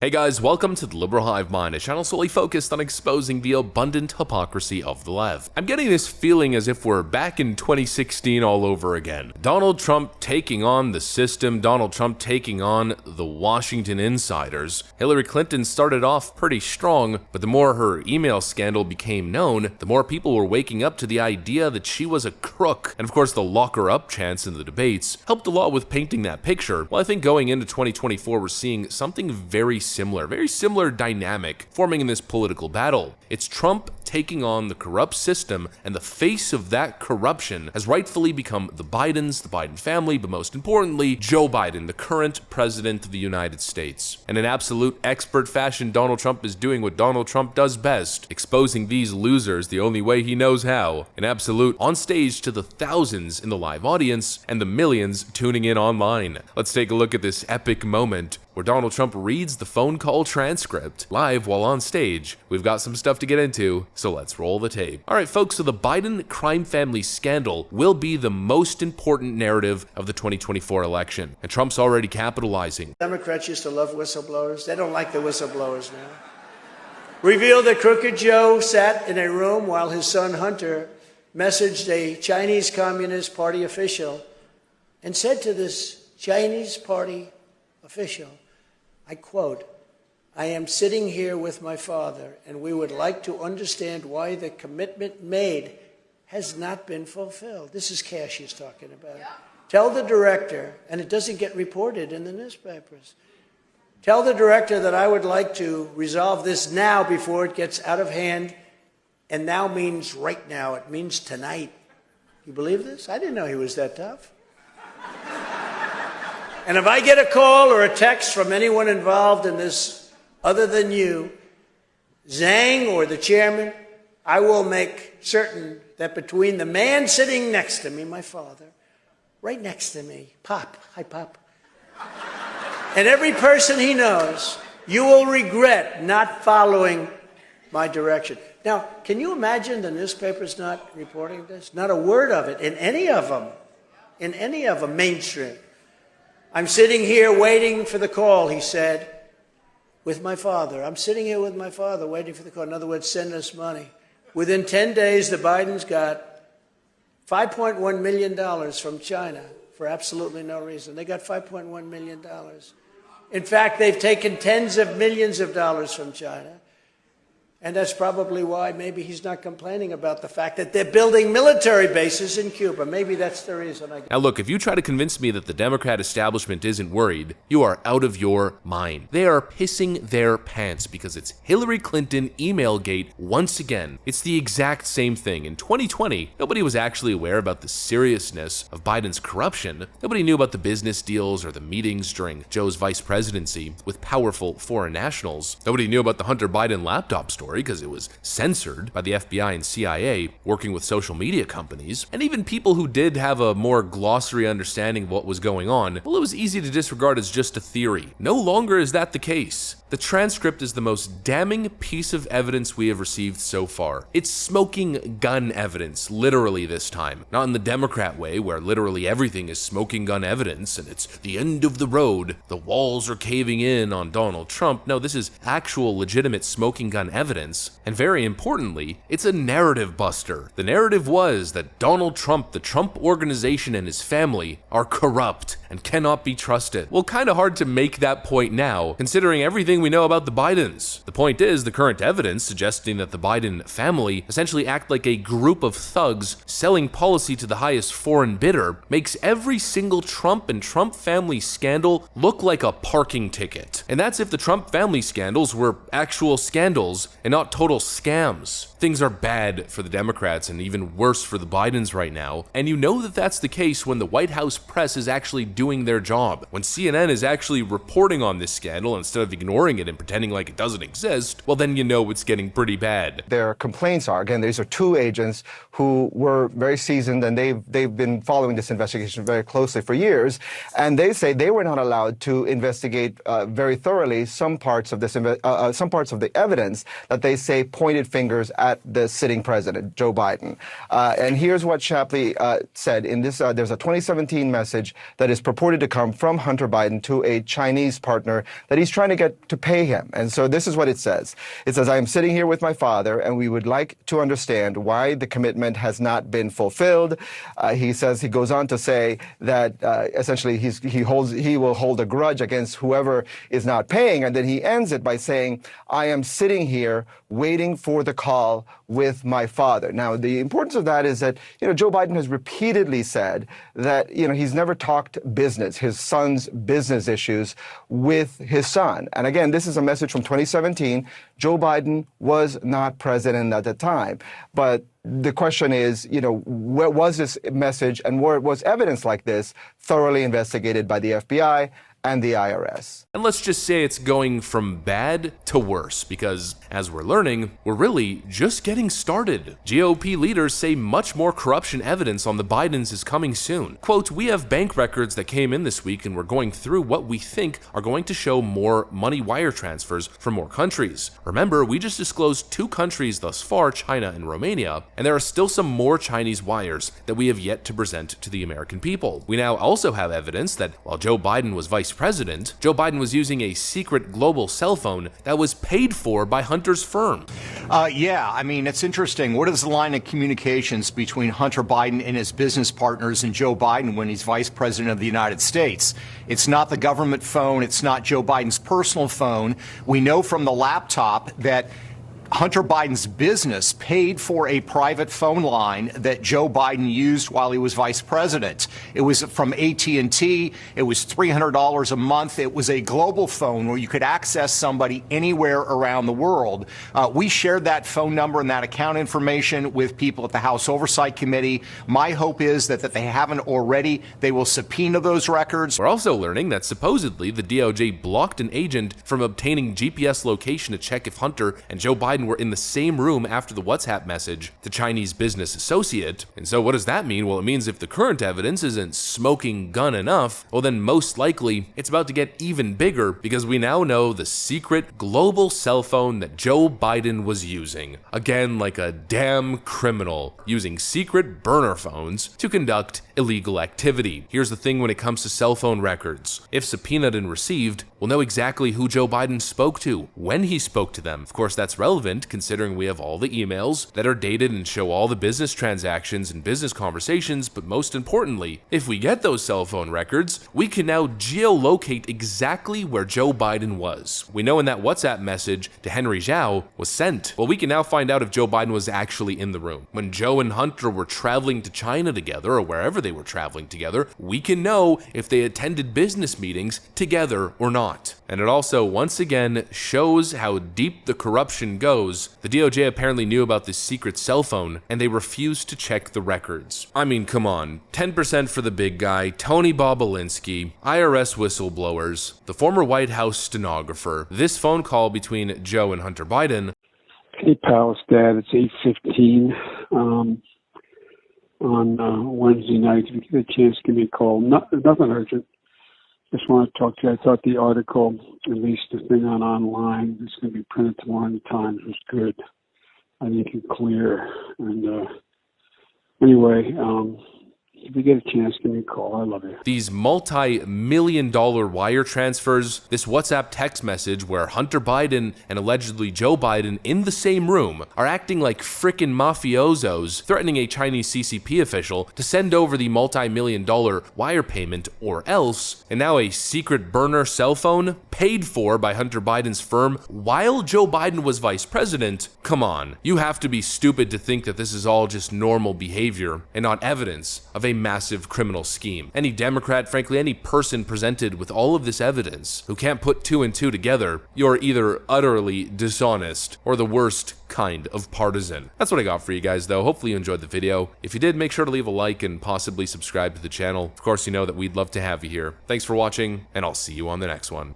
Hey guys, welcome to the Liberal Hive Mind, a channel solely focused on exposing the abundant hypocrisy of the left. I'm getting this feeling as if we're back in 2016 all over again. Donald Trump taking on the system, Donald Trump taking on the Washington insiders. Hillary Clinton started off pretty strong, but the more her email scandal became known, the more people were waking up to the idea that she was a crook. And of course, the lock her up chants in the debates helped a lot with painting that picture. Well, I think going into 2024, we're seeing something very similar dynamic forming in this political battle. It's Trump taking on the corrupt system, and the face of that corruption has rightfully become the Bidens, the Biden family, but most importantly, Joe Biden, the current president of the United States. And in absolute expert fashion, Donald Trump is doing what Donald Trump does best, exposing these losers the only way he knows how. In absolute, on stage to the thousands in the live audience and the millions tuning in online. Let's take a look at this epic moment where Donald Trump reads the phone call transcript live while on stage. We've got some stuff to get into, so let's roll the tape. All right, folks, so the Biden crime family scandal will be the most important narrative of the 2024 election, and Trump's already capitalizing. Democrats used to love whistleblowers. They don't like the whistleblowers now. Revealed that Crooked Joe sat in a room while his son Hunter messaged a Chinese Communist Party official and said to this Chinese Party official, I quote, "I am sitting here with my father, and we would like to understand why the commitment made has not been fulfilled." This is cash he's talking about. Yeah. Tell the director, and it doesn't get reported in the newspapers, tell the director that I would like to resolve this now before it gets out of hand. And now means right now. It means tonight. You believe this? I didn't know he was that tough. And if I get a call or a text from anyone involved in this other than you, Zhang or the chairman, I will make certain that between the man sitting next to me, my father, right next to me, Pop, hi Pop, and every person he knows, you will regret not following my direction. Now, can you imagine the newspapers not reporting this? Not a word of it in any of them, mainstream. I'm sitting here waiting for the call, he said, with my father. I'm sitting here with my father waiting for the call. In other words, send us money. Within 10 days, the Bidens got $5.1 million from China for absolutely no reason. They got $5.1 million. In fact, they've taken tens of millions of dollars from China. And that's probably why maybe he's not complaining about the fact that they're building military bases in Cuba. Maybe that's the reason. Now look, if you try to convince me that the Democrat establishment isn't worried, you are out of your mind. They are pissing their pants because it's Hillary Clinton emailgate once again. It's the exact same thing. In 2020, nobody was actually aware about the seriousness of Biden's corruption. Nobody knew about the business deals or the meetings during Joe's vice presidency with powerful foreign nationals. Nobody knew about the Hunter Biden laptop story, because it was censored by the FBI and CIA working with social media companies. And even people who did have a more glossary understanding of what was going on, well, it was easy to disregard as just a theory. No longer is that the case. The transcript is the most damning piece of evidence we have received so far. It's smoking gun evidence, literally this time. Not in the Democrat way, where literally everything is smoking gun evidence and it's the end of the road. The walls are caving in on Donald Trump. No, this is actual legitimate smoking gun evidence. And very importantly, it's a narrative buster. The narrative was that Donald Trump, the Trump organization, and his family are corrupt and cannot be trusted. Well, kind of hard to make that point now, considering everything we know about the Bidens. The point is, the current evidence suggesting that the Biden family essentially act like a group of thugs selling policy to the highest foreign bidder makes every single Trump and Trump family scandal look like a parking ticket. And that's if the Trump family scandals were actual scandals and not total scams. Things are bad for the Democrats and even worse for the Bidens right now. And you know that that's the case when the White House press is actually doing their job. When CNN is actually reporting on this scandal instead of ignoring it and pretending like it doesn't exist, well, then you know it's getting pretty bad. Their complaints are, again, these are two agents who were very seasoned, and they've been following this investigation very closely for years, and they say they were not allowed to investigate very thoroughly some parts of this, some parts of the evidence that they say pointed fingers at at the sitting president, Joe Biden. And here's what Shapley said in this. There's a 2017 message that is purported to come from Hunter Biden to a Chinese partner that he's trying to get to pay him. And so this is what it says. It says, I am sitting here with my father, and we would like to understand why the commitment has not been fulfilled. He goes on to say that essentially he will hold a grudge against whoever is not paying. And then he ends it by saying, I am sitting here waiting for the call with my father. Now, the importance of that is that, Joe Biden has repeatedly said that, he's never talked business, his son's business issues with his son. And again, this is a message from 2017. Joe Biden was not president at the time. But the question is, where was this message and where was evidence like this thoroughly investigated by the FBI and the IRS? And let's just say it's going from bad to worse, because as we're learning, we're really just getting started. GOP leaders say much more corruption evidence on the Bidens is coming soon. Quote, we have bank records that came in this week and we're going through what we think are going to show more money wire transfers from more countries. Remember, we just disclosed 2 countries thus far, China and Romania, and there are still some more Chinese wires that we have yet to present to the American people. We now also have evidence that while Joe Biden was vice president, Joe Biden was using a secret global cell phone that was paid for by Hunter's firm. Yeah, I mean, it's interesting. What is the line of communications between Hunter Biden and his business partners and Joe Biden when he's vice president of the United States? It's not the government phone. It's not Joe Biden's personal phone. We know from the laptop that Hunter Biden's business paid for a private phone line that Joe Biden used while he was vice president. It was from AT&T. It was $300 a month. It was a global phone where you could access somebody anywhere around the world. We shared that phone number and that account information with people at the House Oversight Committee. My hope is that they haven't already, they will subpoena those records. We're also learning that supposedly the DOJ blocked an agent from obtaining GPS location to check if Hunter and Joe Biden were in the same room after the WhatsApp message to Chinese business associate. And so what does that mean? Well, it means if the current evidence isn't smoking gun enough, well then most likely it's about to get even bigger, because we now know the secret global cell phone that Joe Biden was using. Again, like a damn criminal, using secret burner phones to conduct illegal activity. Here's the thing when it comes to cell phone records. If subpoenaed and received, we'll know exactly who Joe Biden spoke to, when he spoke to them. Of course, that's relevant considering we have all the emails that are dated and show all the business transactions and business conversations, but most importantly, if we get those cell phone records, we can now geolocate exactly where Joe Biden was. We know when that WhatsApp message to Henry Zhao was sent. Well, we can now find out if Joe Biden was actually in the room. When Joe and Hunter were traveling to China together, or wherever they were traveling together, we can know if they attended business meetings together or not. And it also, once again, shows how deep the corruption goes. The DOJ apparently knew about this secret cell phone, and they refused to check the records. I mean, come on. 10% for the big guy, Tony Bobolinsky, IRS whistleblowers, the former White House stenographer. This phone call between Joe and Hunter Biden. Hey, pal, it's Dad. It's 8:15 on Wednesday night. If you get a chance, give me a call. Nothing urgent. Just want to talk to you. I thought the article, at least the thing online, it's going to be printed tomorrow in the Times, was good. I think it's clear. And anyway, if you get a chance, give me a call. I love you. These multi-million-dollar wire transfers, this WhatsApp text message where Hunter Biden and allegedly Joe Biden in the same room are acting like frickin' mafiosos, threatening a Chinese CCP official to send over the multi-million-dollar wire payment or else, and now a secret burner cell phone paid for by Hunter Biden's firm while Joe Biden was vice president. Come on, you have to be stupid to think that this is all just normal behavior and not evidence of a massive criminal scheme. Any Democrat, frankly, any person presented with all of this evidence who can't put 2 and 2 together, you're either utterly dishonest or the worst kind of partisan. That's what I got for you guys, though. Hopefully you enjoyed the video. If you did, make sure to leave a like and possibly subscribe to the channel. Of course, you know that we'd love to have you here. Thanks for watching, and I'll see you on the next one.